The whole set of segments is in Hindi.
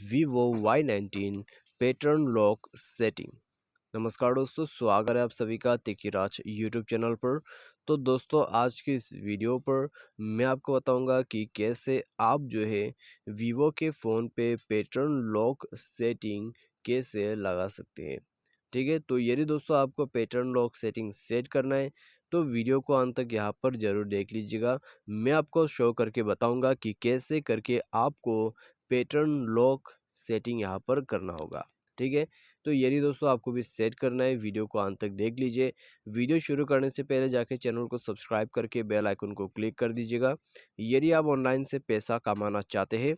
Vivo Y19 pattern lock setting. नमस्कार दोस्तों, स्वागत है आप सभी का राज यूट्यूब चैनल पर। तो दोस्तों, आज की इस वीडियो पर मैं आपको बताऊंगा कि कैसे आप जो है वीवो के फ़ोन पे पैटर्न लॉक सेटिंग कैसे लगा सकते हैं। ठीक है, तो यदि दोस्तों आपको पैटर्न लॉक सेटिंग सेट करना है तो वीडियो को अंत तक यहाँ पर ज़रूर देख लीजिएगा। मैं आपको शो करके बताऊंगा कि कैसे करके आपको पैटर्न लॉक सेटिंग यहाँ पर करना होगा। ठीक है, तो यदि दोस्तों आपको भी सेट करना है, वीडियो को अंत तक देख लीजिए। वीडियो शुरू करने से पहले जाके चैनल को सब्सक्राइब करके बेल आइकन को क्लिक कर दीजिएगा। यदि आप ऑनलाइन से पैसा कमाना चाहते हैं,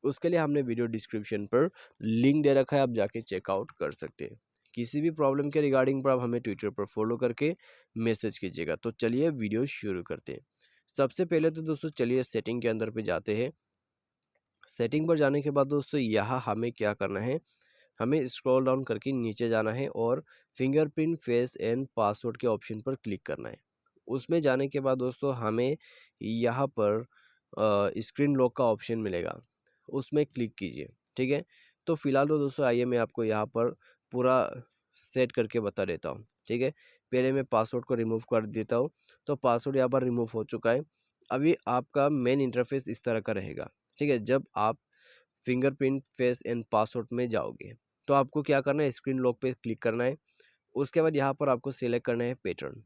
उसके लिए हमने वीडियो डिस्क्रिप्शन पर लिंक दे रखा है, आप जाके चेकआउट कर सकते हैं। किसी भी प्रॉब्लम के रिगार्डिंग पर आप हमें ट्विटर पर फॉलो करके मैसेज कीजिएगा। तो चलिए वीडियो शुरू करते हैं। सबसे पहले तो दोस्तों चलिए सेटिंग के अंदर पे जाते हैं। सेटिंग पर जाने के बाद दोस्तों यहाँ हमें क्या करना है, हमें स्क्रॉल डाउन करके नीचे जाना है और फिंगरप्रिंट फेस एंड पासवर्ड के ऑप्शन पर क्लिक करना है। उसमें जाने के बाद दोस्तों हमें यहाँ पर स्क्रीन लॉक का ऑप्शन मिलेगा, उसमें क्लिक कीजिए। ठीक है, तो फिलहाल तो दोस्तों आइए मैं आपको यहाँ पर पूरा सेट करके बता देता हूँ। ठीक है, पहले मैं पासवर्ड को रिमूव कर देता हूँ। तो पासवर्ड यहाँ पर रिमूव हो चुका है। अभी आपका मेन इंटरफेस इस तरह का रहेगा। ठीक है, जब आप फिंगरप्रिंट फेस एंड पासवर्ड में जाओगे तो आपको क्या करना है, स्क्रीन लॉक पे क्लिक करना है। उसके बाद यहाँ पर आपको सेलेक्ट करना है पैटर्न।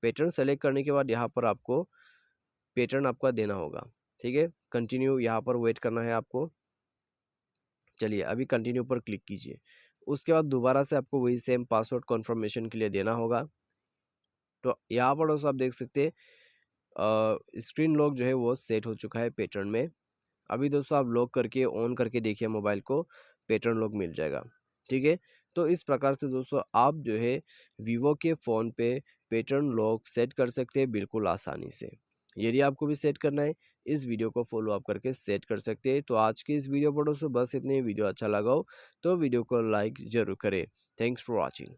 पैटर्न सेलेक्ट करने के बाद यहाँ पर आपको पैटर्न आपका देना होगा। ठीक है, कंटिन्यू यहाँ पर वेट करना है आपको। चलिए अभी कंटिन्यू पर क्लिक कीजिए। उसके बाद दोबारा से आपको वही सेम पासवर्ड कन्फर्मेशन के लिए देना होगा। तो यहाँ पर दोस्तों आप देख सकते हैं स्क्रीन लॉक जो है वो सेट हो चुका है पैटर्न में। अभी दोस्तों आप लॉक करके ऑन करके देखिए मोबाइल को, पैटर्न लॉक मिल जाएगा। ठीक है, तो इस प्रकार से दोस्तों आप जो है वीवो के फ़ोन पे पैटर्न लॉक सेट कर सकते हैं बिल्कुल आसानी से। यदि आपको भी सेट करना है, इस वीडियो को फॉलो अप करके सेट कर सकते हैं। तो आज की इस वीडियो पर दोस्तों बस इतने ही। वीडियो अच्छा लगा हो तो वीडियो को लाइक ज़रूर करें। Thanks for watching.